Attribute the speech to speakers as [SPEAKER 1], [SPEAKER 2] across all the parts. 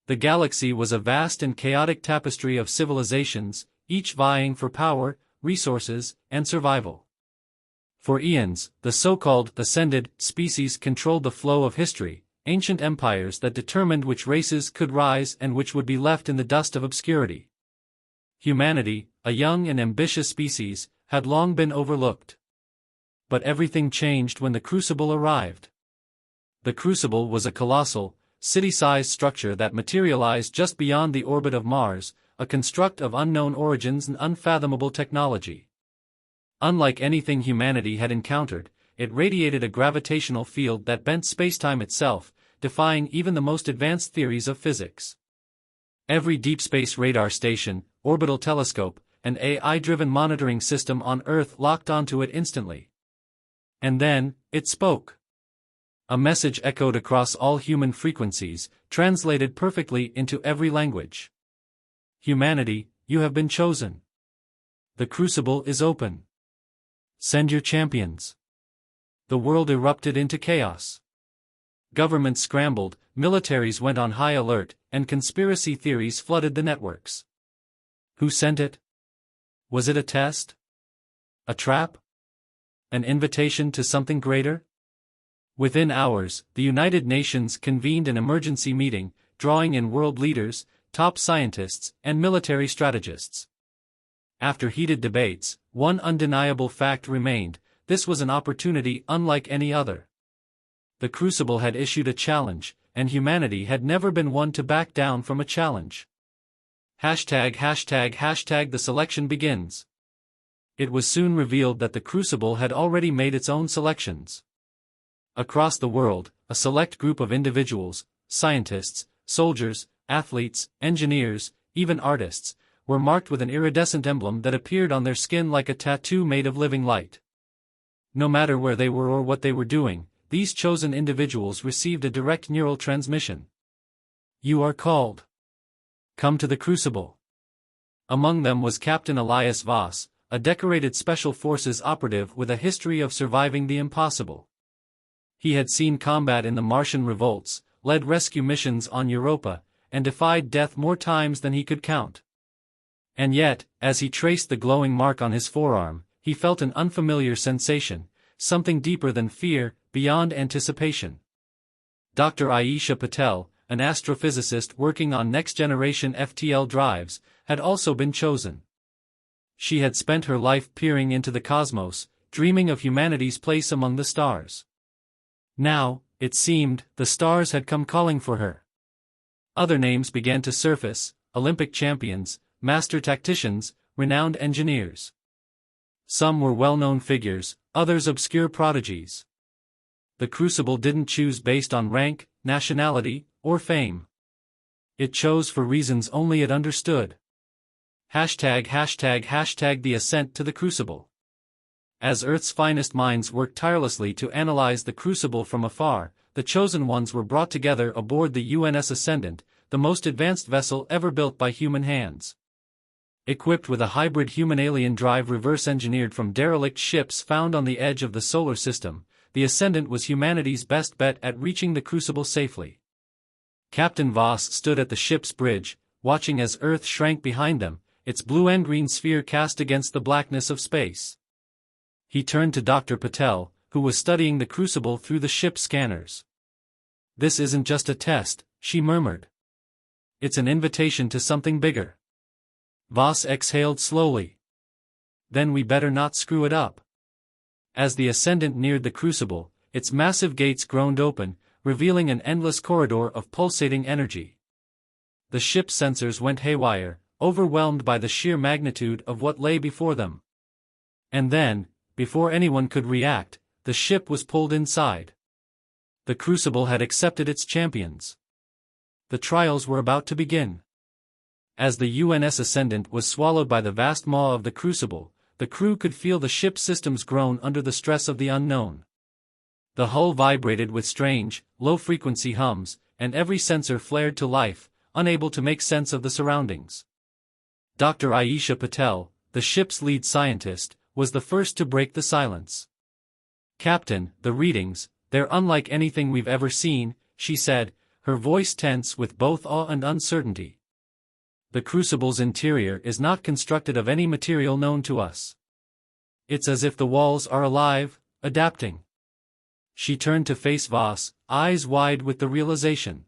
[SPEAKER 1] The galaxy was a vast and chaotic tapestry of civilizations, each vying for power, resources, and survival. For eons, the so-called ascended species controlled the flow of history, ancient empires that determined which races could rise and which would be left in the dust of obscurity. Humanity, a young and ambitious species, had long been overlooked. But everything changed when the Crucible arrived. The Crucible was a colossal, city-sized structure that materialized just beyond the orbit of Mars, a construct of unknown origins and unfathomable technology. Unlike anything humanity had encountered, it radiated a gravitational field that bent spacetime itself, defying even the most advanced theories of physics. Every deep space radar station, orbital telescope, and AI-driven monitoring system on Earth locked onto it instantly. And then, it spoke. A message echoed across all human frequencies, translated perfectly into every language. Humanity, you have been chosen. The Crucible is open. Send your champions. The world erupted into chaos. Governments scrambled, militaries went on high alert, and conspiracy theories flooded the networks. Who sent it? Was it a test? A trap? An invitation to something greater? Within hours, the United Nations convened an emergency meeting, drawing in world leaders, top scientists, and military strategists. After heated debates, one undeniable fact remained: this was an opportunity unlike any other. The Crucible had issued a challenge, and humanity had never been one to back down from a challenge. ####The selection begins. It was soon revealed that the Crucible had already made its own selections. Across the world, a select group of individuals, scientists, soldiers, athletes, engineers, even artists, were marked with an iridescent emblem that appeared on their skin like a tattoo made of living light. No matter where they were or what they were doing, these chosen individuals received a direct neural transmission. You are called. Come to the Crucible. Among them was Captain Elias Voss, a decorated Special Forces operative with a history of surviving the impossible. He had seen combat in the Martian revolts, led rescue missions on Europa, and defied death more times than he could count. And yet, as he traced the glowing mark on his forearm, he felt an unfamiliar sensation, something deeper than fear, beyond anticipation. Dr. Ayesha Patel, an astrophysicist working on next-generation FTL drives, had also been chosen. She had spent her life peering into the cosmos, dreaming of humanity's place among the stars. Now, it seemed, the stars had come calling for her. Other names began to surface: Olympic champions, master tacticians, renowned engineers. Some were well-known figures, others obscure prodigies. The Crucible didn't choose based on rank, nationality, or fame. It chose for reasons only it understood. ###The ascent to the Crucible. As Earth's finest minds worked tirelessly to analyze the Crucible from afar, the chosen ones were brought together aboard the UNS Ascendant, the most advanced vessel ever built by human hands. Equipped with a hybrid human-alien drive reverse-engineered from derelict ships found on the edge of the solar system, the Ascendant was humanity's best bet at reaching the Crucible safely. Captain Voss stood at the ship's bridge, watching as Earth shrank behind them, its blue and green sphere cast against the blackness of space. He turned to Dr. Patel, who was studying the Crucible through the ship's scanners. "This isn't just a test," she murmured. "It's an invitation to something bigger." Voss exhaled slowly. "Then we better not screw it up." As the Ascendant neared the Crucible, its massive gates groaned open, revealing an endless corridor of pulsating energy. The ship's sensors went haywire, overwhelmed by the sheer magnitude of what lay before them. And then, before anyone could react, the ship was pulled inside. The Crucible had accepted its champions. The trials were about to begin. As the UNS Ascendant was swallowed by the vast maw of the Crucible, the crew could feel the ship's systems groan under the stress of the unknown. The hull vibrated with strange, low-frequency hums, and every sensor flared to life, unable to make sense of the surroundings. Dr. Ayesha Patel, the ship's lead scientist, was the first to break the silence. "Captain, the readings, they're unlike anything we've ever seen," she said, her voice tense with both awe and uncertainty. The crucible's interior is not constructed of any material known to us. It's as if the walls are alive, adapting. She turned to face Voss, eyes wide with the realization.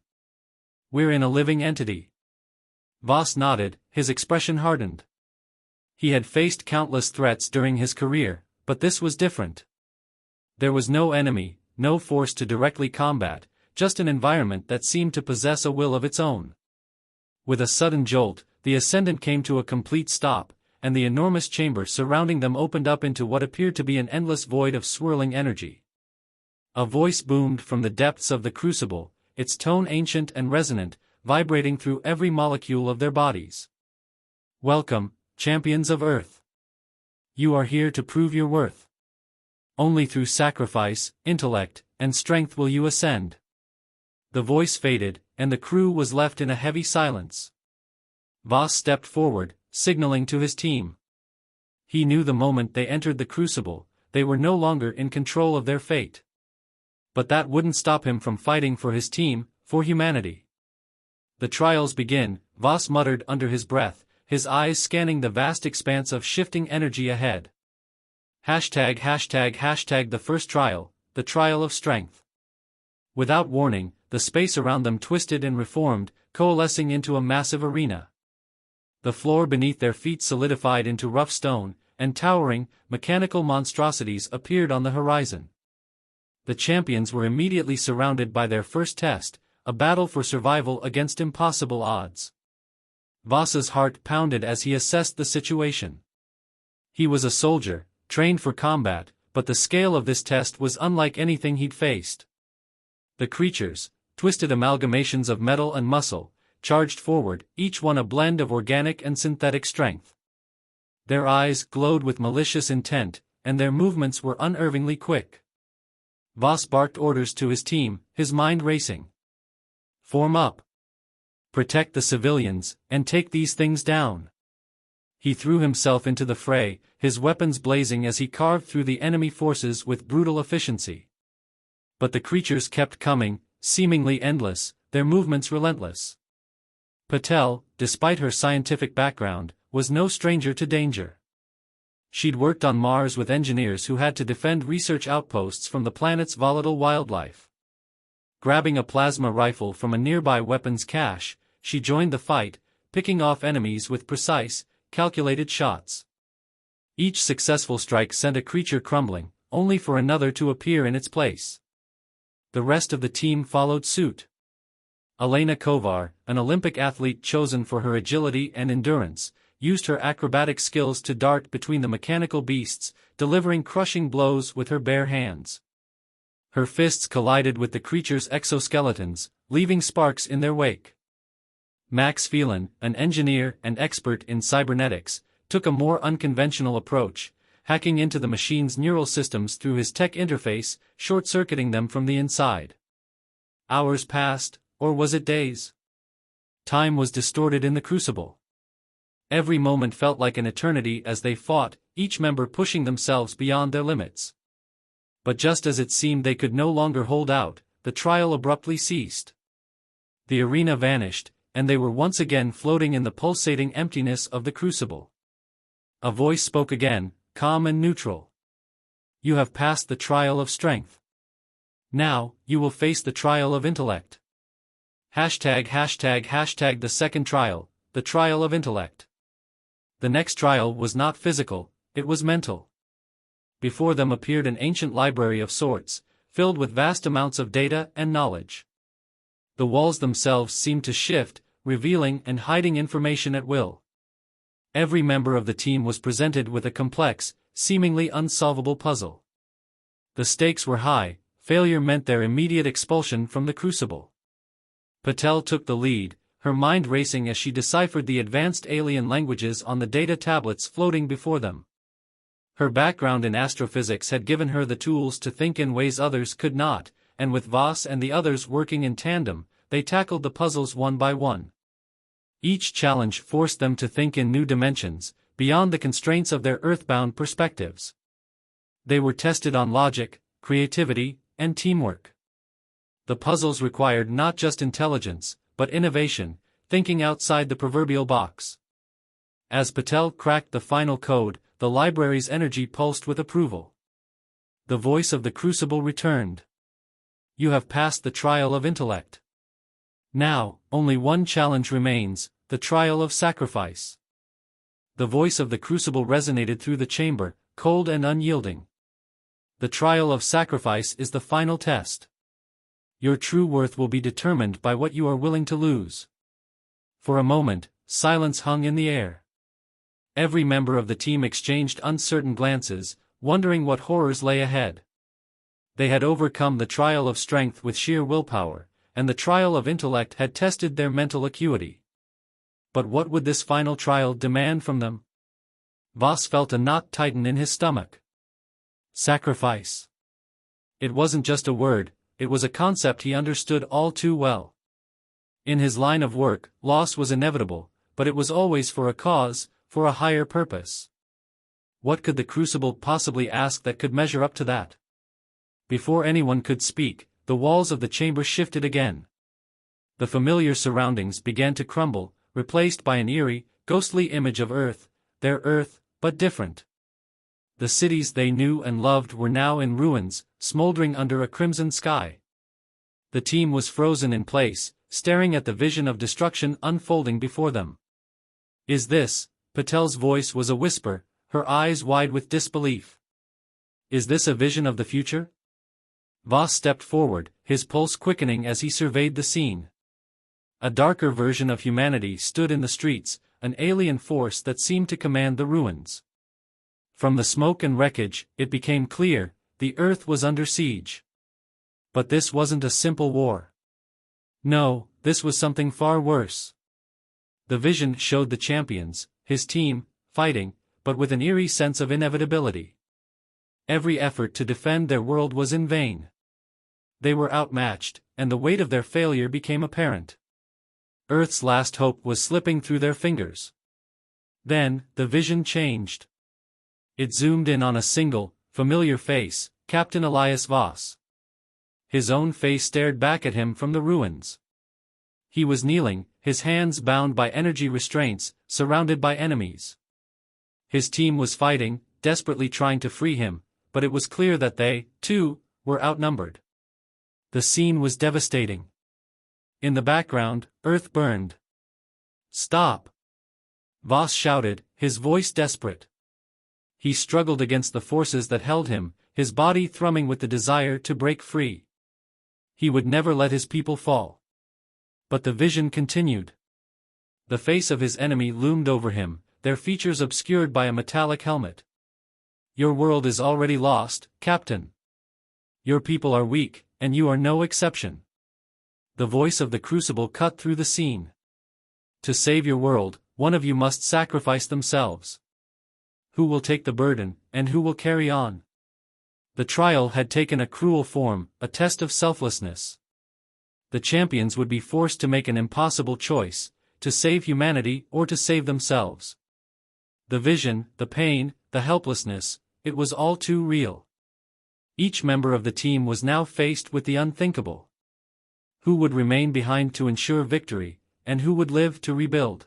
[SPEAKER 1] We're in a living entity. Voss nodded, his expression hardened. He had faced countless threats during his career, but this was different. There was no enemy, no force to directly combat, just an environment that seemed to possess a will of its own. With a sudden jolt, the ascendant came to a complete stop, and the enormous chamber surrounding them opened up into what appeared to be an endless void of swirling energy. A voice boomed from the depths of the crucible, its tone ancient and resonant, vibrating through every molecule of their bodies. Welcome, champions of Earth. You are here to prove your worth. Only through sacrifice, intellect, and strength will you ascend. The voice faded, and the crew was left in a heavy silence. Voss stepped forward, signaling to his team. He knew the moment they entered the crucible, they were no longer in control of their fate. But that wouldn't stop him from fighting for his team, for humanity. The trials begin, Voss muttered under his breath, his eyes scanning the vast expanse of shifting energy ahead. ####, the first trial, the trial of strength. Without warning, the space around them twisted and reformed, coalescing into a massive arena. The floor beneath their feet solidified into rough stone, and towering, mechanical monstrosities appeared on the horizon. The champions were immediately surrounded by their first test, a battle for survival against impossible odds. Voss's heart pounded as he assessed the situation. He was a soldier, trained for combat, but the scale of this test was unlike anything he'd faced. The creatures, twisted amalgamations of metal and muscle, charged forward, each one a blend of organic and synthetic strength. Their eyes glowed with malicious intent, and their movements were unervingly quick. Voss barked orders to his team, his mind racing. Form up. Protect the civilians, and take these things down. He threw himself into the fray, his weapons blazing as he carved through the enemy forces with brutal efficiency. But the creatures kept coming, seemingly endless, their movements relentless. Patel, despite her scientific background, was no stranger to danger. She'd worked on Mars with engineers who had to defend research outposts from the planet's volatile wildlife. Grabbing a plasma rifle from a nearby weapons cache, she joined the fight, picking off enemies with precise, calculated shots. Each successful strike sent a creature crumbling, only for another to appear in its place. The rest of the team followed suit. Elena Kovar, an Olympic athlete chosen for her agility and endurance, used her acrobatic skills to dart between the mechanical beasts, delivering crushing blows with her bare hands. Her fists collided with the creatures' exoskeletons, leaving sparks in their wake. Max Phelan, an engineer and expert in cybernetics, took a more unconventional approach, hacking into the machine's neural systems through his tech interface, short-circuiting them from the inside. Hours passed, or was it days? Time was distorted in the crucible. Every moment felt like an eternity as they fought, each member pushing themselves beyond their limits. But just as it seemed they could no longer hold out, the trial abruptly ceased. The arena vanished, and they were once again floating in the pulsating emptiness of the crucible. A voice spoke again, calm and neutral. You have passed the trial of strength. Now, you will face the trial of intellect. ####, the second trial, the trial of intellect. The next trial was not physical, it was mental. Before them appeared an ancient library of sorts, filled with vast amounts of data and knowledge. The walls themselves seemed to shift, revealing and hiding information at will. Every member of the team was presented with a complex, seemingly unsolvable puzzle. The stakes were high, failure meant their immediate expulsion from the crucible. Patel took the lead, her mind racing as she deciphered the advanced alien languages on the data tablets floating before them. Her background in astrophysics had given her the tools to think in ways others could not, and with Voss and the others working in tandem, they tackled the puzzles one by one. Each challenge forced them to think in new dimensions, beyond the constraints of their earthbound perspectives. They were tested on logic, creativity, and teamwork. The puzzles required not just intelligence, but innovation, thinking outside the proverbial box. As Patel cracked the final code, the library's energy pulsed with approval. The voice of the Crucible returned. You have passed the trial of intellect. Now, only one challenge remains, the trial of sacrifice. The voice of the Crucible resonated through the chamber, cold and unyielding. The trial of sacrifice is the final test. Your true worth will be determined by what you are willing to lose. For a moment, silence hung in the air. Every member of the team exchanged uncertain glances, wondering what horrors lay ahead. They had overcome the trial of strength with sheer willpower, and the trial of intellect had tested their mental acuity. But what would this final trial demand from them? Voss felt a knot tighten in his stomach. Sacrifice. It wasn't just a word, it was a concept he understood all too well. In his line of work, loss was inevitable, but it was always for a cause, for a higher purpose. What could the Crucible possibly ask that could measure up to that? Before anyone could speak, the walls of the chamber shifted again. The familiar surroundings began to crumble, replaced by an eerie, ghostly image of Earth, their Earth, but different. The cities they knew and loved were now in ruins, smoldering under a crimson sky. The team was frozen in place, staring at the vision of destruction unfolding before them. Is this? Patel's voice was a whisper, her eyes wide with disbelief. Is this a vision of the future? Voss stepped forward, his pulse quickening as he surveyed the scene. A darker version of humanity stood in the streets, an alien force that seemed to command the ruins. From the smoke and wreckage, it became clear, the Earth was under siege. But this wasn't a simple war. No, this was something far worse. The vision showed the champions, his team, fighting, but with an eerie sense of inevitability. Every effort to defend their world was in vain. They were outmatched, and the weight of their failure became apparent. Earth's last hope was slipping through their fingers. Then, the vision changed. It zoomed in on a single, familiar face, Captain Elias Voss. His own face stared back at him from the ruins. He was kneeling, his hands bound by energy restraints, surrounded by enemies. His team was fighting, desperately trying to free him, but it was clear that they, too, were outnumbered. The scene was devastating. In the background, Earth burned. Stop! Voss shouted, his voice desperate. He struggled against the forces that held him, his body thrumming with the desire to break free. He would never let his people fall. But the vision continued. The face of his enemy loomed over him, their features obscured by a metallic helmet. Your world is already lost, Captain. Your people are weak, and you are no exception. The voice of the Crucible cut through the scene. To save your world, one of you must sacrifice themselves. Who will take the burden, and who will carry on? The trial had taken a cruel form, a test of selflessness. The champions would be forced to make an impossible choice, to save humanity or to save themselves. The vision, the pain, the helplessness, it was all too real. Each member of the team was now faced with the unthinkable. Who would remain behind to ensure victory, and who would live to rebuild?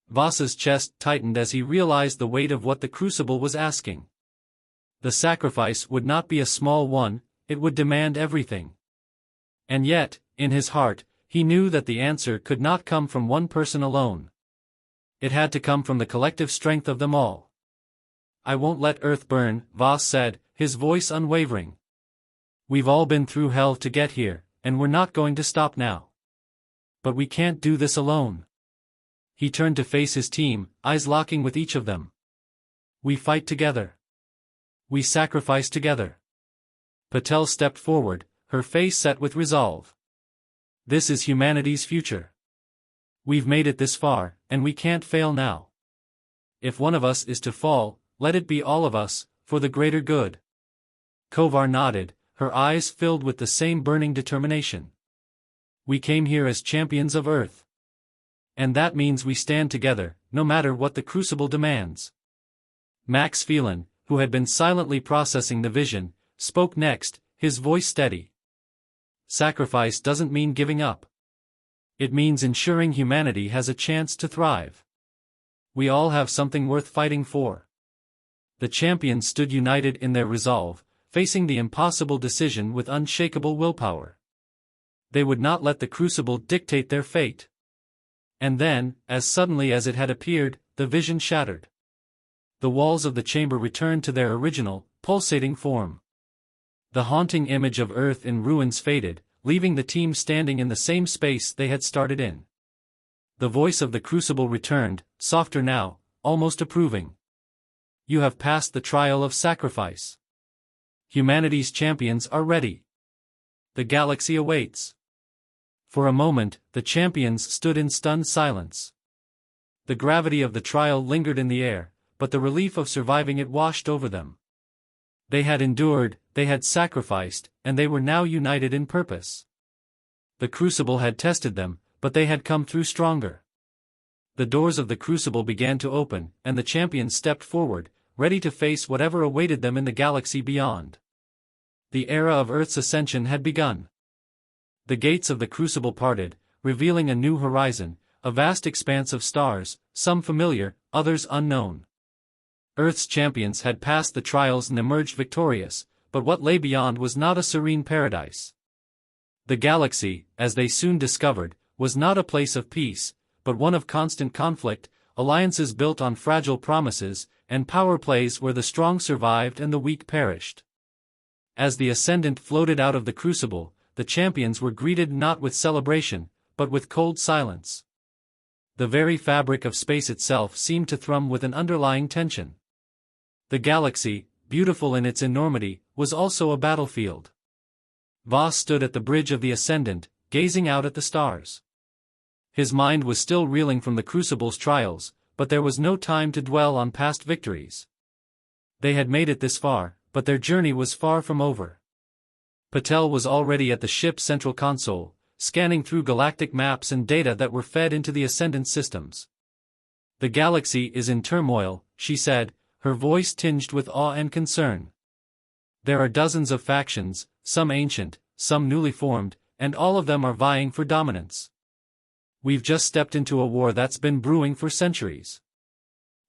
[SPEAKER 1] Voss's chest tightened as he realized the weight of what the Crucible was asking. The sacrifice would not be a small one, it would demand everything. And yet, in his heart, he knew that the answer could not come from one person alone. It had to come from the collective strength of them all. I won't let Earth burn, Voss said, his voice unwavering. We've all been through hell to get here, and we're not going to stop now. But we can't do this alone. He turned to face his team, eyes locking with each of them. We fight together. We sacrifice together. Patel stepped forward, her face set with resolve. This is humanity's future. We've made it this far, and we can't fail now. If one of us is to fall, let it be all of us, for the greater good. Kovar nodded, her eyes filled with the same burning determination. We came here as champions of Earth. And that means we stand together, no matter what the Crucible demands. Max Phelan, who had been silently processing the vision, spoke next, his voice steady. Sacrifice doesn't mean giving up. It means ensuring humanity has a chance to thrive. We all have something worth fighting for. The champions stood united in their resolve, facing the impossible decision with unshakable willpower. They would not let the crucible dictate their fate. And then, as suddenly as it had appeared, the vision shattered. The walls of the chamber returned to their original, pulsating form. The haunting image of Earth in ruins faded, leaving the team standing in the same space they had started in. The voice of the crucible returned, softer now, almost approving. You have passed the trial of sacrifice. Humanity's champions are ready. The galaxy awaits. For a moment, the champions stood in stunned silence. The gravity of the trial lingered in the air, but the relief of surviving it washed over them. They had endured, they had sacrificed, and they were now united in purpose. The crucible had tested them, but they had come through stronger. The doors of the crucible began to open, and the champions stepped forward, ready to face whatever awaited them in the galaxy beyond. The era of Earth's ascension had begun. The gates of the crucible parted, revealing a new horizon, a vast expanse of stars, some familiar, others unknown. Earth's champions had passed the trials and emerged victorious, but what lay beyond was not a serene paradise. The galaxy, as they soon discovered, was not a place of peace, but one of constant conflict, alliances built on fragile promises, and power plays where the strong survived and the weak perished. As the Ascendant floated out of the crucible, the champions were greeted not with celebration, but with cold silence. The very fabric of space itself seemed to thrum with an underlying tension. The galaxy, beautiful in its enormity, was also a battlefield. Voss stood at the bridge of the Ascendant, gazing out at the stars. His mind was still reeling from the crucible's trials, but there was no time to dwell on past victories. They had made it this far, but their journey was far from over. Patel was already at the ship's central console, scanning through galactic maps and data that were fed into the Ascendant systems. The galaxy is in turmoil, she said, her voice tinged with awe and concern. There are dozens of factions, some ancient, some newly formed, and all of them are vying for dominance. We've just stepped into a war that's been brewing for centuries.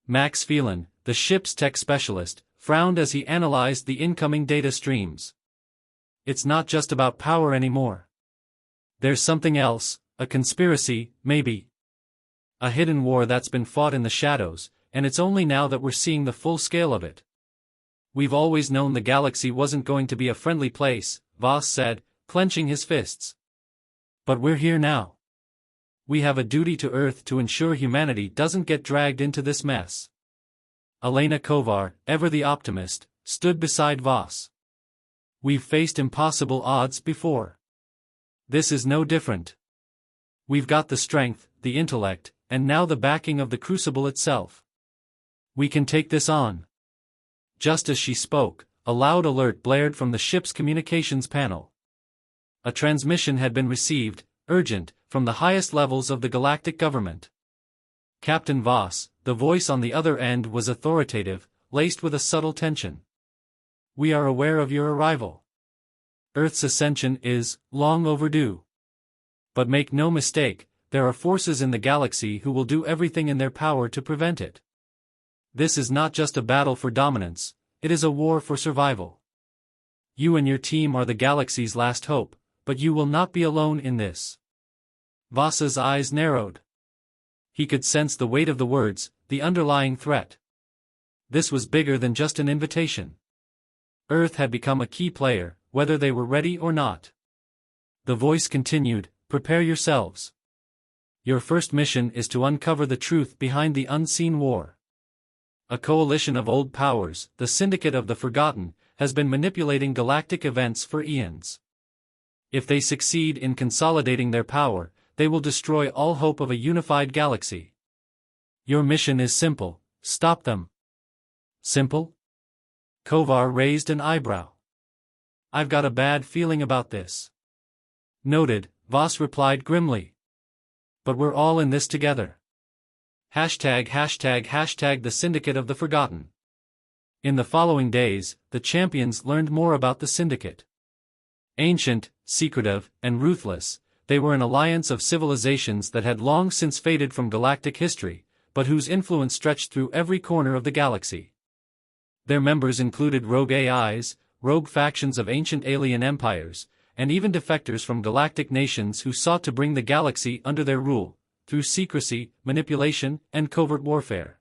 [SPEAKER 1] Max Phelan, the ship's tech specialist, frowned as he analyzed the incoming data streams. It's not just about power anymore. There's something else, a conspiracy, maybe. A hidden war that's been fought in the shadows, and it's only now that we're seeing the full scale of it. We've always known the galaxy wasn't going to be a friendly place, Voss said, clenching his fists. But we're here now. We have a duty to Earth to ensure humanity doesn't get dragged into this mess. Elena Kovar, ever the optimist, stood beside Voss. We've faced impossible odds before. This is no different. We've got the strength, the intellect, and now the backing of the crucible itself. We can take this on. Just as she spoke, a loud alert blared from the ship's communications panel. A transmission had been received, urgent, from the highest levels of the galactic government. Captain Voss, the voice on the other end was authoritative, laced with a subtle tension. We are aware of your arrival. Earth's ascension is long overdue. But make no mistake, there are forces in the galaxy who will do everything in their power to prevent it. This is not just a battle for dominance, it is a war for survival. You and your team are the galaxy's last hope, but you will not be alone in this. Voss's eyes narrowed. He could sense the weight of the words, the underlying threat. This was bigger than just an invitation. Earth had become a key player, whether they were ready or not. The voice continued, prepare yourselves. Your first mission is to uncover the truth behind the unseen war. A coalition of old powers, the Syndicate of the Forgotten, has been manipulating galactic events for eons. If they succeed in consolidating their power, they will destroy all hope of a unified galaxy. Your mission is simple, stop them. Simple? Kovar raised an eyebrow. I've got a bad feeling about this. Noted, Voss replied grimly. But we're all in this together. #### the Syndicate of the Forgotten. In the following days, the champions learned more about the Syndicate. Ancient, secretive, and ruthless, they were an alliance of civilizations that had long since faded from galactic history, but whose influence stretched through every corner of the galaxy. Their members included rogue AIs, rogue factions of ancient alien empires, and even defectors from galactic nations who sought to bring the galaxy under their rule, through secrecy, manipulation, and covert warfare.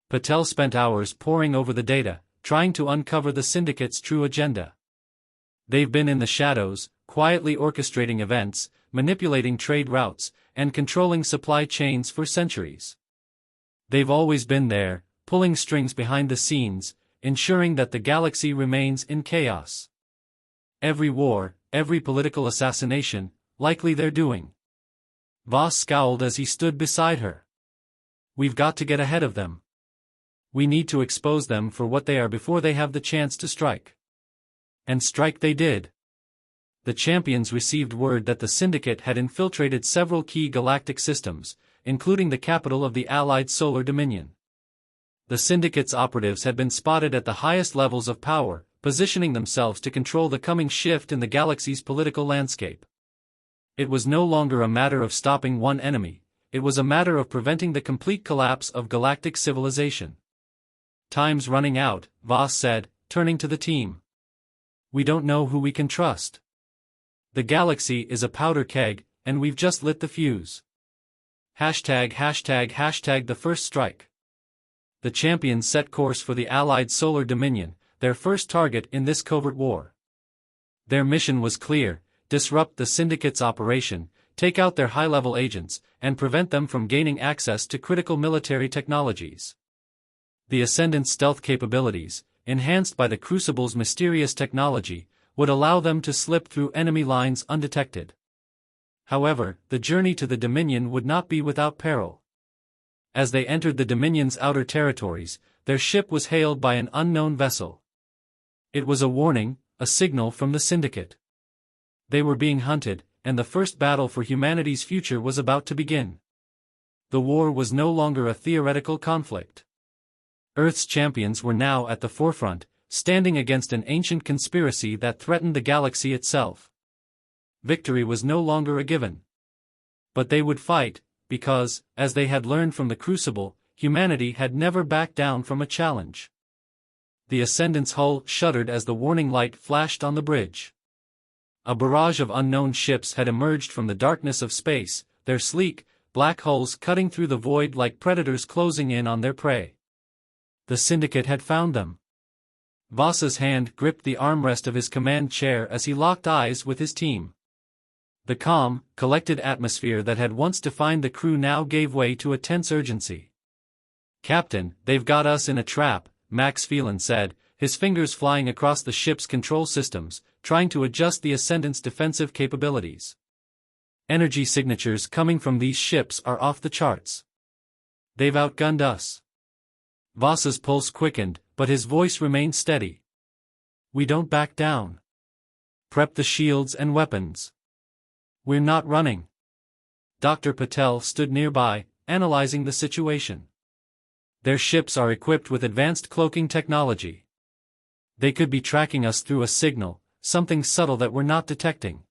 [SPEAKER 1] Patel spent hours poring over the data, trying to uncover the Syndicate's true agenda. They've been in the shadows, quietly orchestrating events, manipulating trade routes, and controlling supply chains for centuries. They've always been there, pulling strings behind the scenes, ensuring that the galaxy remains in chaos. Every war, every political assassination, likely they're doing. Voss scowled as he stood beside her. We've got to get ahead of them. We need to expose them for what they are before they have the chance to strike. And strike they did. The champions received word that the Syndicate had infiltrated several key galactic systems, including the capital of the Allied Solar Dominion. The Syndicate's operatives had been spotted at the highest levels of power, positioning themselves to control the coming shift in the galaxy's political landscape. It was no longer a matter of stopping one enemy, it was a matter of preventing the complete collapse of galactic civilization. Time's running out, Voss said, turning to the team. We don't know who we can trust. The galaxy is a powder keg, and we've just lit the fuse. ### the first strike. The champions set course for the Allied Solar Dominion, their first target in this covert war. Their mission was clear: disrupt the Syndicate's operation, take out their high-level agents, and prevent them from gaining access to critical military technologies. The Ascendant's stealth capabilities, enhanced by the Crucible's mysterious technology, would allow them to slip through enemy lines undetected. However, the journey to the Dominion would not be without peril. As they entered the Dominion's outer territories, their ship was hailed by an unknown vessel. It was a warning, a signal from the Syndicate. They were being hunted, and the first battle for humanity's future was about to begin. The war was no longer a theoretical conflict. Earth's champions were now at the forefront, standing against an ancient conspiracy that threatened the galaxy itself. Victory was no longer a given. But they would fight, because, as they had learned from the Crucible, humanity had never backed down from a challenge. The Ascendant's hull shuddered as the warning light flashed on the bridge. A barrage of unknown ships had emerged from the darkness of space, their sleek, black hulls cutting through the void like predators closing in on their prey. The Syndicate had found them. Voss's hand gripped the armrest of his command chair as he locked eyes with his team. The calm, collected atmosphere that had once defined the crew now gave way to a tense urgency. "Captain, they've got us in a trap," Max Phelan said, his fingers flying across the ship's control systems, trying to adjust the Ascendant's defensive capabilities. "Energy signatures coming from these ships are off the charts. They've outgunned us." Voss's pulse quickened, but his voice remained steady. "We don't back down. Prep the shields and weapons. We're not running." Dr. Patel stood nearby, analyzing the situation. "Their ships are equipped with advanced cloaking technology. They could be tracking us through a signal, something subtle that we're not detecting.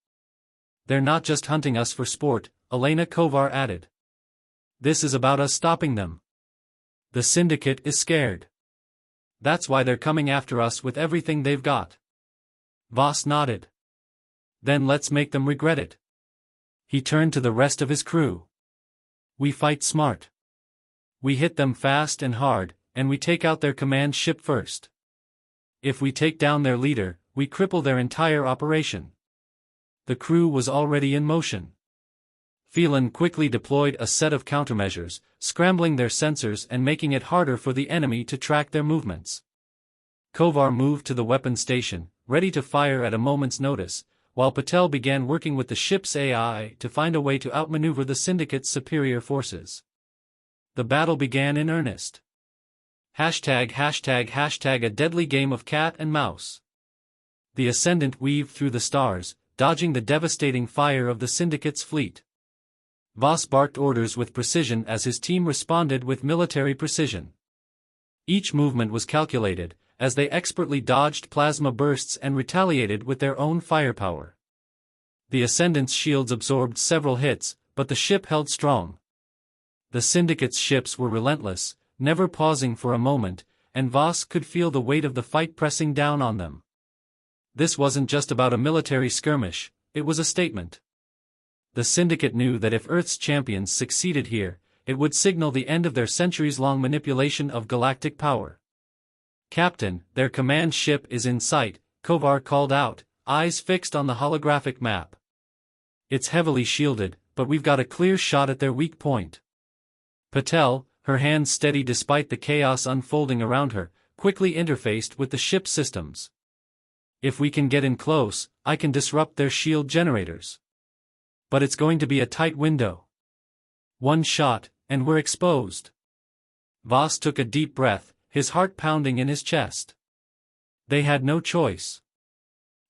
[SPEAKER 1] They're not just hunting us for sport," Elena Kovar added. "This is about us stopping them. The Syndicate is scared. That's why they're coming after us with everything they've got." Voss nodded. "Then let's make them regret it." He turned to the rest of his crew. "We fight smart. We hit them fast and hard, and we take out their command ship first. If we take down their leader, we cripple their entire operation." The crew was already in motion. Phelan quickly deployed a set of countermeasures, scrambling their sensors and making it harder for the enemy to track their movements. Kovar moved to the weapon station, ready to fire at a moment's notice, while Patel began working with the ship's AI to find a way to outmaneuver the Syndicate's superior forces. The battle began in earnest. ##### a deadly game of cat and mouse. The Ascendant weaved through the stars, dodging the devastating fire of the Syndicate's fleet. Voss barked orders with precision as his team responded with military precision. Each movement was calculated, as they expertly dodged plasma bursts and retaliated with their own firepower. The Ascendant's shields absorbed several hits, but the ship held strong. The Syndicate's ships were relentless, never pausing for a moment, and Voss could feel the weight of the fight pressing down on them. This wasn't just about a military skirmish, it was a statement. The Syndicate knew that if Earth's champions succeeded here, it would signal the end of their centuries-long manipulation of galactic power. "Captain, their command ship is in sight," Kovar called out, eyes fixed on the holographic map. "It's heavily shielded, but we've got a clear shot at their weak point." Patel, her hands steady despite the chaos unfolding around her, quickly interfaced with the ship's systems. "If we can get in close, I can disrupt their shield generators. But it's going to be a tight window. One shot, and we're exposed." Voss took a deep breath, his heart pounding in his chest. They had no choice.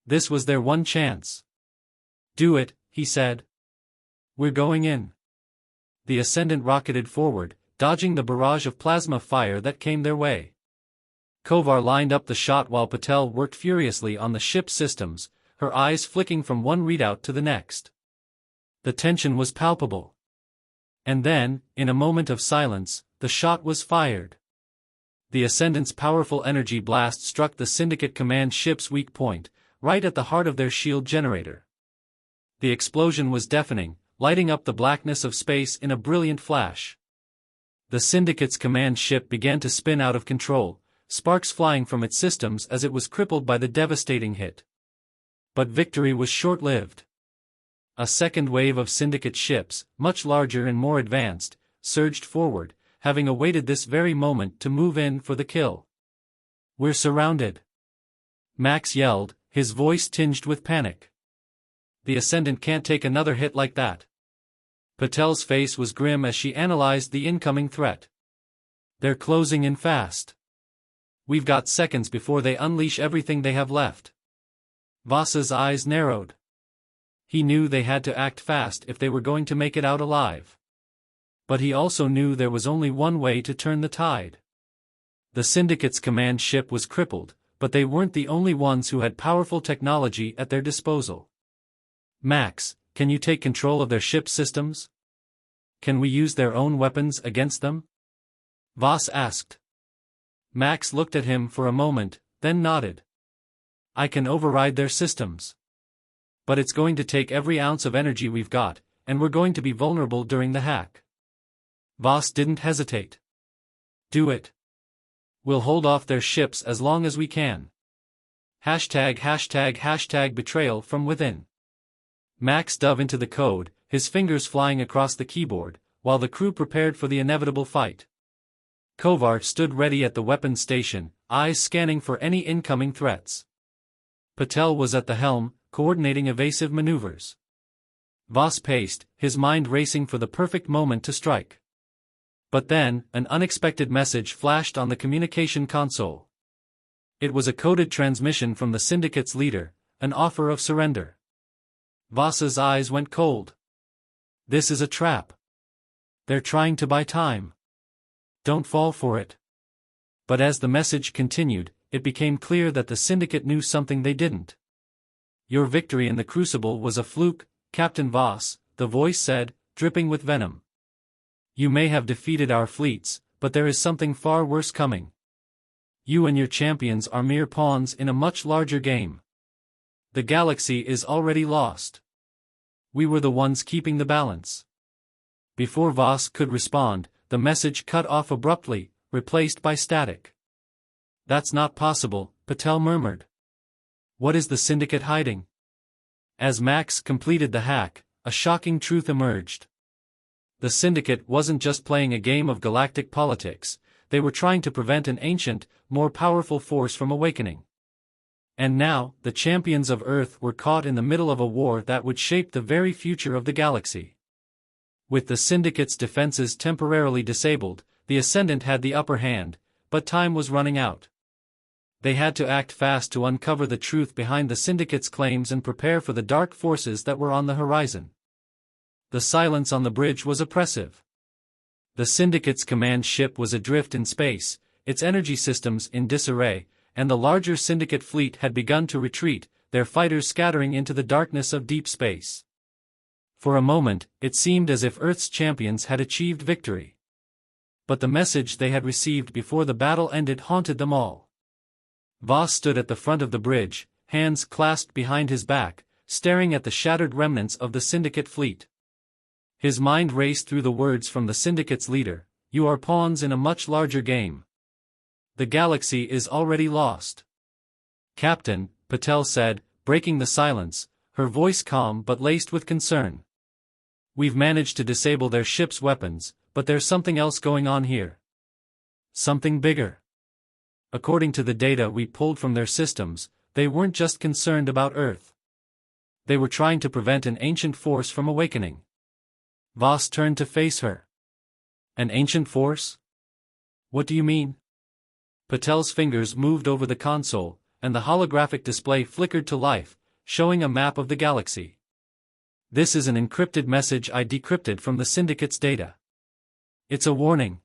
[SPEAKER 1] This was their one chance. "Do it," he said. "We're going in." The Ascendant rocketed forward, dodging the barrage of plasma fire that came their way. Kovar lined up the shot while Patel worked furiously on the ship's systems, her eyes flicking from one readout to the next. The tension was palpable. And then, in a moment of silence, the shot was fired. The Ascendant's powerful energy blast struck the Syndicate command ship's weak point, right at the heart of their shield generator. The explosion was deafening, lighting up the blackness of space in a brilliant flash. The Syndicate's command ship began to spin out of control, sparks flying from its systems as it was crippled by the devastating hit. But victory was short-lived. A second wave of Syndicate ships, much larger and more advanced, surged forward, having awaited this very moment to move in for the kill. "We're surrounded," Max yelled, his voice tinged with panic. "The Ascendant can't take another hit like that." Patel's face was grim as she analyzed the incoming threat. "They're closing in fast. We've got seconds before they unleash everything they have left." Voss's eyes narrowed. He knew they had to act fast if they were going to make it out alive. But he also knew there was only one way to turn the tide. The Syndicate's command ship was crippled, but they weren't the only ones who had powerful technology at their disposal. "Max, can you take control of their ship systems? Can we use their own weapons against them?" Voss asked. Max looked at him for a moment, then nodded. "I can override their systems. But it's going to take every ounce of energy we've got, and we're going to be vulnerable during the hack." Voss didn't hesitate. "Do it. We'll hold off their ships as long as we can. #betrayal from within." Max dove into the code, his fingers flying across the keyboard, while the crew prepared for the inevitable fight. Kovar stood ready at the weapons station, eyes scanning for any incoming threats. Patel was at the helm, coordinating evasive maneuvers. Voss paced, his mind racing for the perfect moment to strike. But then, an unexpected message flashed on the communication console. It was a coded transmission from the Syndicate's leader, an offer of surrender. Voss's eyes went cold. This is a trap. They're trying to buy time. Don't fall for it. But as the message continued, it became clear that the Syndicate knew something they didn't. "Your victory in the Crucible was a fluke, Captain Voss," the voice said, dripping with venom. "You may have defeated our fleets, but there is something far worse coming. You and your champions are mere pawns in a much larger game. The galaxy is already lost. We were the ones keeping the balance." Before Voss could respond, the message cut off abruptly, replaced by static. "That's not possible," Patel murmured. "What is the Syndicate hiding?" As Max completed the hack, a shocking truth emerged. The Syndicate wasn't just playing a game of galactic politics, they were trying to prevent an ancient, more powerful force from awakening. And now, the champions of Earth were caught in the middle of a war that would shape the very future of the galaxy. With the Syndicate's defenses temporarily disabled, the Ascendant had the upper hand, but time was running out. They had to act fast to uncover the truth behind the Syndicate's claims and prepare for the dark forces that were on the horizon. The silence on the bridge was oppressive. The Syndicate's command ship was adrift in space, its energy systems in disarray, and the larger Syndicate fleet had begun to retreat, their fighters scattering into the darkness of deep space. For a moment, it seemed as if Earth's champions had achieved victory. But the message they had received before the battle ended haunted them all. Voss stood at the front of the bridge, hands clasped behind his back, staring at the shattered remnants of the Syndicate fleet. His mind raced through the words from the Syndicate's leader, "You are pawns in a much larger game. The galaxy is already lost." "Captain," Patel said, breaking the silence, her voice calm but laced with concern. "We've managed to disable their ship's weapons, but there's something else going on here. Something bigger. According to the data we pulled from their systems, they weren't just concerned about Earth. They were trying to prevent an ancient force from awakening." Voss turned to face her. "An ancient force? What do you mean?" Patel's fingers moved over the console, and the holographic display flickered to life, showing a map of the galaxy. "This is an encrypted message I decrypted from the Syndicate's data. It's a warning.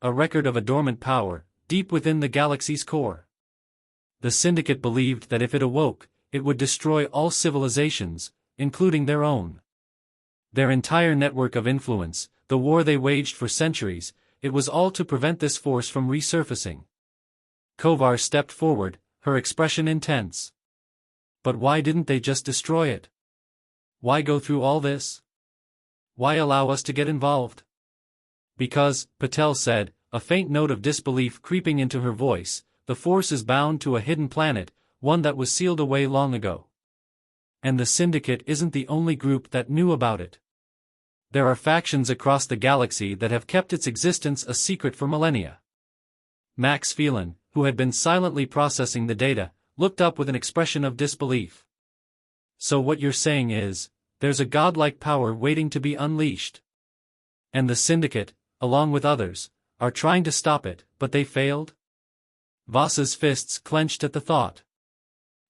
[SPEAKER 1] A record of a dormant power, deep within the galaxy's core. The Syndicate believed that if it awoke, it would destroy all civilizations, including their own. Their entire network of influence, the war they waged for centuries, it was all to prevent this force from resurfacing." Kovar stepped forward, her expression intense. "But why didn't they just destroy it? Why go through all this? Why allow us to get involved?" "Because," Patel said, a faint note of disbelief creeping into her voice, "the force is bound to a hidden planet, one that was sealed away long ago. And the Syndicate isn't the only group that knew about it. There are factions across the galaxy that have kept its existence a secret for millennia." Max Phelan, who had been silently processing the data, looked up with an expression of disbelief. "So what you're saying is, there's a godlike power waiting to be unleashed. And the Syndicate, along with others, are trying to stop it, but they failed?" Voss's fists clenched at the thought.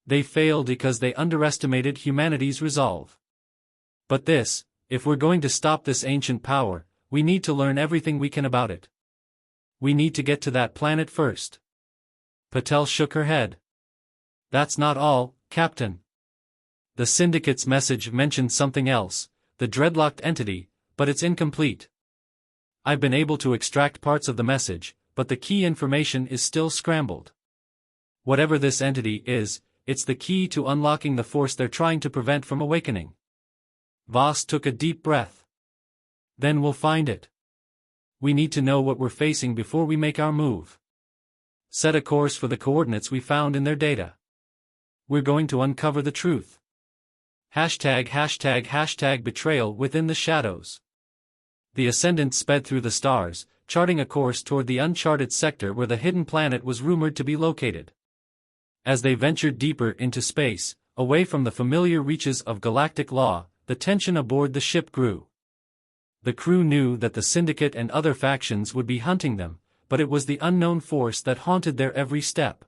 [SPEAKER 1] "They failed because they underestimated humanity's resolve. But this, if we're going to stop this ancient power, we need to learn everything we can about it. We need to get to that planet first." Patel shook her head. "That's not all, Captain. The Syndicate's message mentioned something else, the dreadlocked entity, but it's incomplete. I've been able to extract parts of the message, but the key information is still scrambled. Whatever this entity is, it's the key to unlocking the force they're trying to prevent from awakening." Voss took a deep breath. "Then we'll find it. We need to know what we're facing before we make our move. Set a course for the coordinates we found in their data. We're going to uncover the truth. #### betrayal within the shadows." The Ascendant sped through the stars, charting a course toward the uncharted sector where the hidden planet was rumored to be located. As they ventured deeper into space, away from the familiar reaches of galactic law, the tension aboard the ship grew. The crew knew that the Syndicate and other factions would be hunting them, but it was the unknown force that haunted their every step.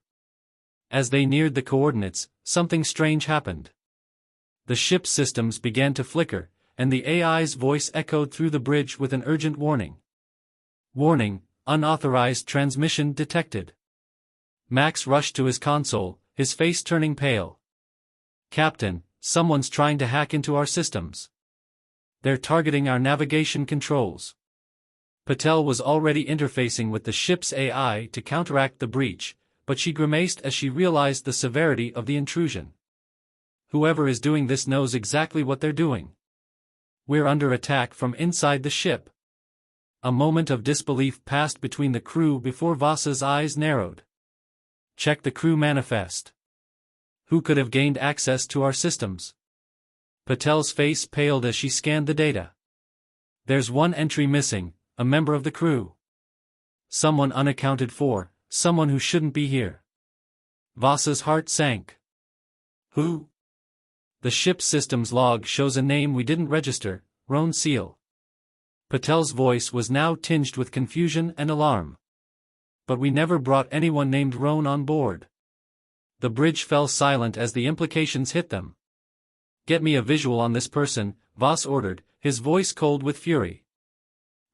[SPEAKER 1] As they neared the coordinates, something strange happened. The ship's systems began to flicker, and the AI's voice echoed through the bridge with an urgent warning. "Warning, unauthorized transmission detected." Max rushed to his console, his face turning pale. "Captain, someone's trying to hack into our systems. They're targeting our navigation controls." Patel was already interfacing with the ship's AI to counteract the breach, but she grimaced as she realized the severity of the intrusion. "Whoever is doing this knows exactly what they're doing. We're under attack from inside the ship." A moment of disbelief passed between the crew before Voss's eyes narrowed. "Check the crew manifest. Who could have gained access to our systems?" Patel's face paled as she scanned the data. "There's one entry missing, a member of the crew. Someone unaccounted for, someone who shouldn't be here." Voss's heart sank. "Who?" "The ship's systems log shows a name we didn't register, Roan Seal." Patel's voice was now tinged with confusion and alarm. "But we never brought anyone named Roan on board." The bridge fell silent as the implications hit them. "Get me a visual on this person," Voss ordered, his voice cold with fury.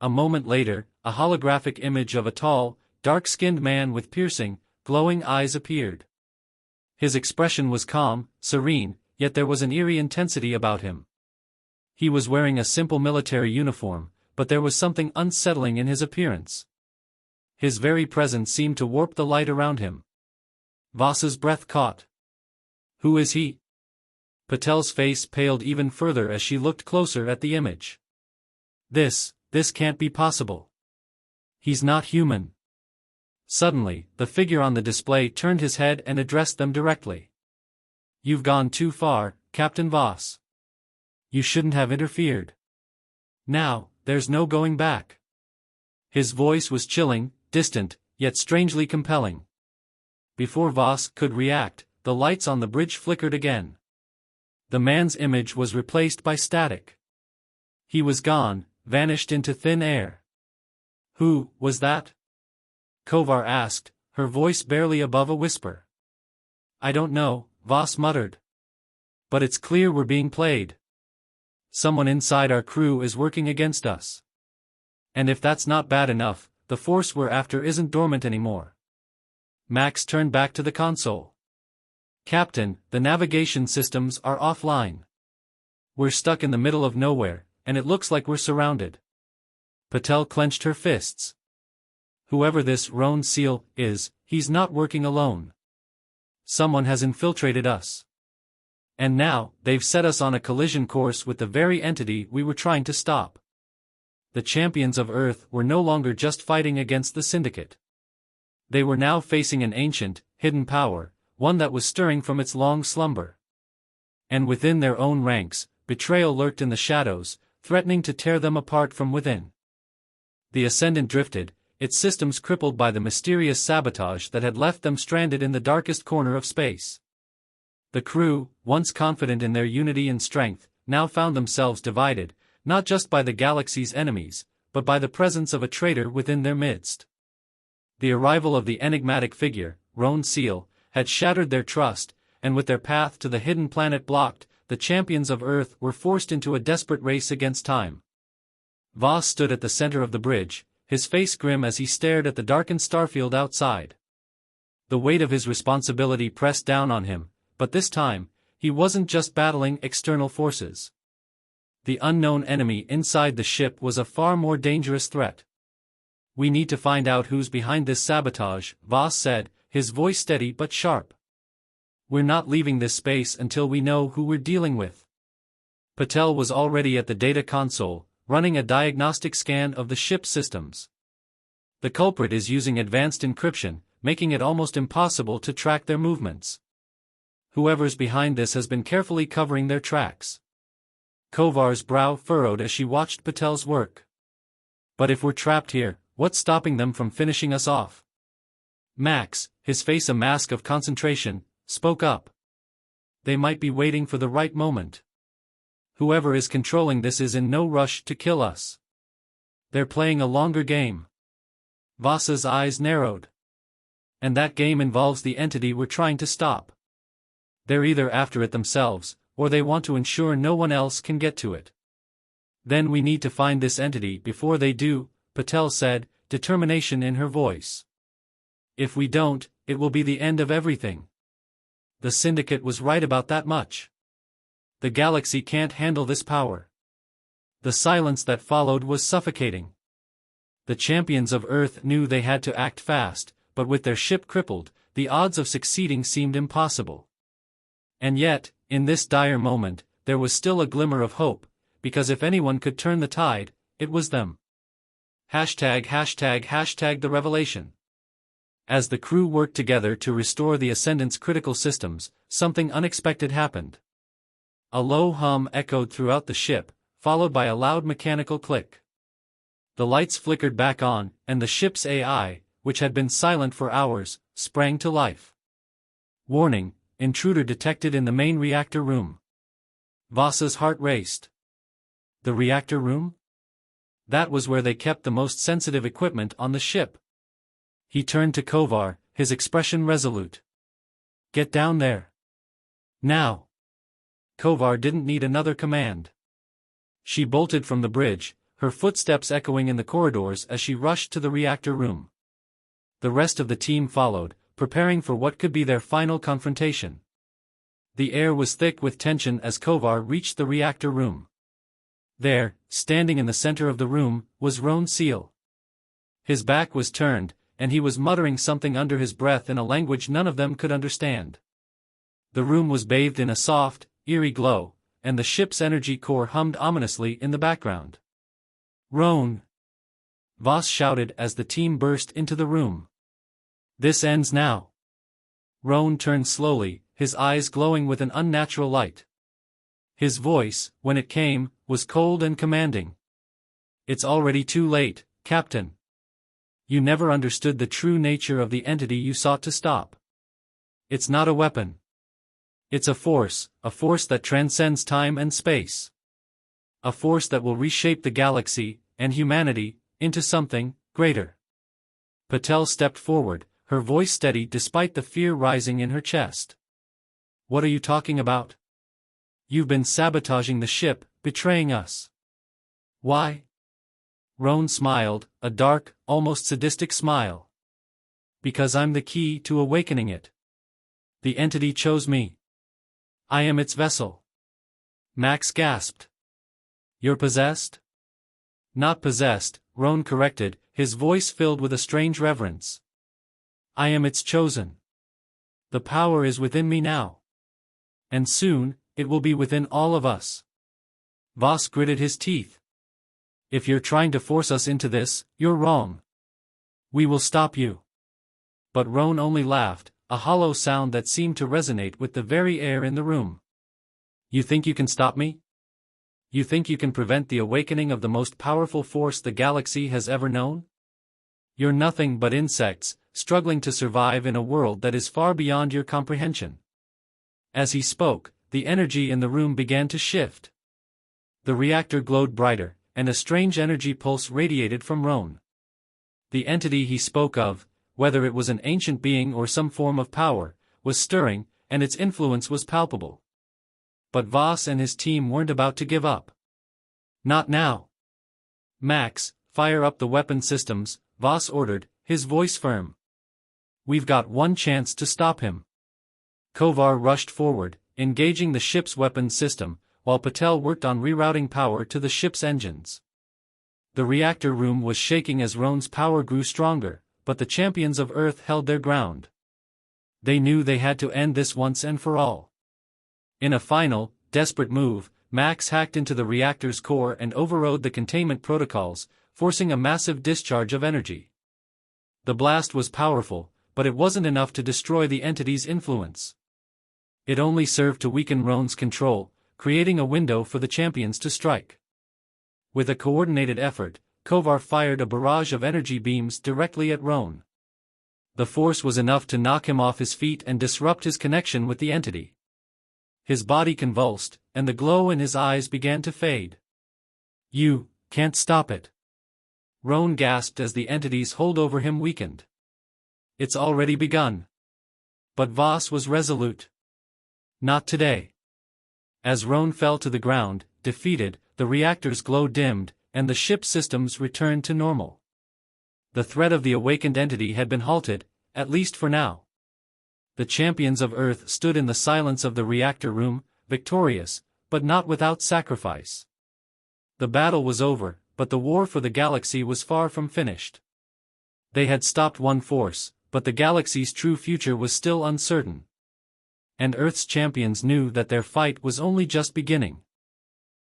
[SPEAKER 1] A moment later, a holographic image of a tall, dark-skinned man with piercing, glowing eyes appeared. His expression was calm, serene, yet there was an eerie intensity about him. He was wearing a simple military uniform, but there was something unsettling in his appearance. His very presence seemed to warp the light around him. Voss's breath caught. Who is he? Patel's face paled even further as she looked closer at the image. This can't be possible. He's not human. Suddenly, the figure on the display turned his head and addressed them directly. You've gone too far, Captain Voss. You shouldn't have interfered. Now, there's no going back. His voice was chilling, distant, yet strangely compelling. Before Voss could react, the lights on the bridge flickered again. The man's image was replaced by static. He was gone, vanished into thin air. Who was that? Kovar asked, her voice barely above a whisper. I don't know, Voss muttered. But it's clear we're being played. Someone inside our crew is working against us. And if that's not bad enough, the force we're after isn't dormant anymore. Max turned back to the console. Captain, the navigation systems are offline. We're stuck in the middle of nowhere, and it looks like we're surrounded. Patel clenched her fists. Whoever this Roan Seal is, he's not working alone. Someone has infiltrated us. And now, they've set us on a collision course with the very entity we were trying to stop. The champions of Earth were no longer just fighting against the Syndicate. They were now facing an ancient, hidden power, one that was stirring from its long slumber. And within their own ranks, betrayal lurked in the shadows, threatening to tear them apart from within. The Ascendant drifted, its systems crippled by the mysterious sabotage that had left them stranded in the darkest corner of space. The crew, once confident in their unity and strength, now found themselves divided, not just by the galaxy's enemies, but by the presence of a traitor within their midst. The arrival of the enigmatic figure, Roan Seal, had shattered their trust, and with their path to the hidden planet blocked, the champions of Earth were forced into a desperate race against time. Voss stood at the center of the bridge, his face grim as he stared at the darkened starfield outside. The weight of his responsibility pressed down on him, but this time, he wasn't just battling external forces. The unknown enemy inside the ship was a far more dangerous threat. We need to find out who's behind this sabotage, Voss said, his voice steady but sharp. We're not leaving this space until we know who we're dealing with. Patel was already at the data console, running a diagnostic scan of the ship's systems. The culprit is using advanced encryption, making it almost impossible to track their movements. Whoever's behind this has been carefully covering their tracks. Kovar's brow furrowed as she watched Patel's work. But if we're trapped here, what's stopping them from finishing us off? Max, his face a mask of concentration, spoke up. They might be waiting for the right moment. Whoever is controlling this is in no rush to kill us. They're playing a longer game. Voss's eyes narrowed. And that game involves the entity we're trying to stop. They're either after it themselves, or they want to ensure no one else can get to it. Then we need to find this entity before they do, Patel said, determination in her voice. If we don't, it will be the end of everything. The Syndicate was right about that much. The galaxy can't handle this power. The silence that followed was suffocating. The champions of Earth knew they had to act fast, but with their ship crippled, the odds of succeeding seemed impossible. And yet, in this dire moment, there was still a glimmer of hope, because if anyone could turn the tide, it was them. #### the revelation. As the crew worked together to restore the Ascendant's critical systems, something unexpected happened. A low hum echoed throughout the ship, followed by a loud mechanical click. The lights flickered back on, and the ship's AI, which had been silent for hours, sprang to life. Warning, intruder detected in the main reactor room. Voss's heart raced. The reactor room? That was where they kept the most sensitive equipment on the ship. He turned to Kovar, his expression resolute. Get down there. Now. Kovar didn't need another command. She bolted from the bridge, her footsteps echoing in the corridors as she rushed to the reactor room. The rest of the team followed, preparing for what could be their final confrontation. The air was thick with tension as Kovar reached the reactor room. There, standing in the center of the room, was Roan Seal. His back was turned, and he was muttering something under his breath in a language none of them could understand. The room was bathed in a soft, eerie glow, and the ship's energy core hummed ominously in the background. "Roan!" Voss shouted as the team burst into the room. "This ends now." Roan turned slowly, his eyes glowing with an unnatural light. His voice, when it came, was cold and commanding. "It's already too late, Captain. You never understood the true nature of the entity you sought to stop. It's not a weapon. It's a force that transcends time and space. A force that will reshape the galaxy, and humanity, into something greater." Patel stepped forward, her voice steady despite the fear rising in her chest. "What are you talking about? You've been sabotaging the ship, betraying us." "Why?" Roan smiled, a dark, almost sadistic smile. "Because I'm the key to awakening it. The entity chose me. I am its vessel." Max gasped. "You're possessed?" "Not possessed," Roan corrected, his voice filled with a strange reverence. "I am its chosen. The power is within me now. And soon, it will be within all of us." Voss gritted his teeth. "If you're trying to force us into this, you're wrong. We will stop you." But Roan only laughed, a hollow sound that seemed to resonate with the very air in the room. "You think you can stop me? You think you can prevent the awakening of the most powerful force the galaxy has ever known? You're nothing but insects, struggling to survive in a world that is far beyond your comprehension." As he spoke, the energy in the room began to shift. The reactor glowed brighter, and a strange energy pulse radiated from Roan. The entity he spoke of, whether it was an ancient being or some form of power, was stirring, and its influence was palpable. But Voss and his team weren't about to give up. "Not now. Max, fire up the weapon systems," Voss ordered, his voice firm. "We've got one chance to stop him." Kovar rushed forward, engaging the ship's weapons system, while Patel worked on rerouting power to the ship's engines. The reactor room was shaking as Roan's power grew stronger, but the champions of Earth held their ground. They knew they had to end this once and for all. In a final, desperate move, Max hacked into the reactor's core and overrode the containment protocols, forcing a massive discharge of energy. The blast was powerful, but it wasn't enough to destroy the entity's influence. It only served to weaken Roan's control, creating a window for the champions to strike. With a coordinated effort, Kovar fired a barrage of energy beams directly at Roan. The force was enough to knock him off his feet and disrupt his connection with the entity. His body convulsed, and the glow in his eyes began to fade. "You can't stop it." Roan gasped as the entity's hold over him weakened. "It's already begun." But Voss was resolute. "Not today." As Roan fell to the ground, defeated, the reactor's glow dimmed, and the ship's systems returned to normal. The threat of the awakened entity had been halted, at least for now. The champions of Earth stood in the silence of the reactor room, victorious, but not without sacrifice. The battle was over, but the war for the galaxy was far from finished. They had stopped one force, but the galaxy's true future was still uncertain. And Earth's champions knew that their fight was only just beginning.